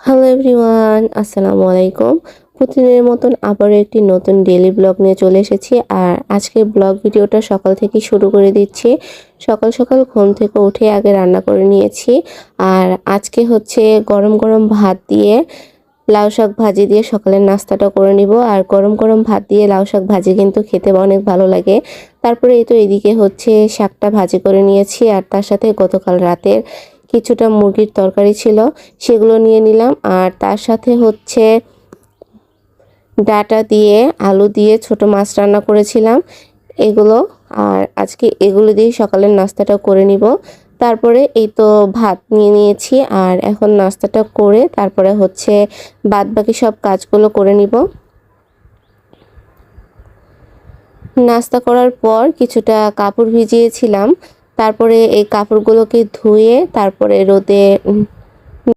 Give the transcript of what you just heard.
Hello everyone, আসসালামু আলাইকুম। প্রতিদিনের মতন আবারও একটি নতুন ডেইলি ব্লগ নিয়ে চলে এসেছি। আর আজকের ব্লগ ভিডিওটা সকাল থেকেই শুরু করে দিচ্ছি। সকাল সকাল ঘুম থেকে উঠে আগে রান্না করে নিয়েছি। আর আজকে হচ্ছে গরম গরম ভাত দিয়ে লাউ শাক ভাজি দিয়ে সকালের নাস্তাটা করে নিব। আর গরম গরম ভাত দিয়ে লাউ শাক ভাজি কিন্তু খেতে অনেক ভালো লাগে। তারপরে এই তো এদিকে হচ্ছে শাকটা ভাজি করে নিয়েছি, আর তার সাথে গতকাল রাতের কিছুটা মুরগির তরকারি ছিল, সেগুলো নিয়ে নিলাম। আর তার সাথে হচ্ছে ডাটা দিয়ে আলু দিয়ে ছোট মাছ রান্না করেছিলাম এগুলো। আর আজকে এগুলো দিয়ে সকালের নাস্তাটা করে নিব। তারপরে এই তো ভাত নিয়ে নিয়েছি, আর এখন নাস্তাটা করে তারপরে হচ্ছে বাদ বাকি সব কাজগুলো করে নিব। নাস্তা করার পর কিছুটা কাপড় ভিজিয়েছিলাম, তারপরে এই কাপড়গুলোকে ধুয়ে তারপরে রোদে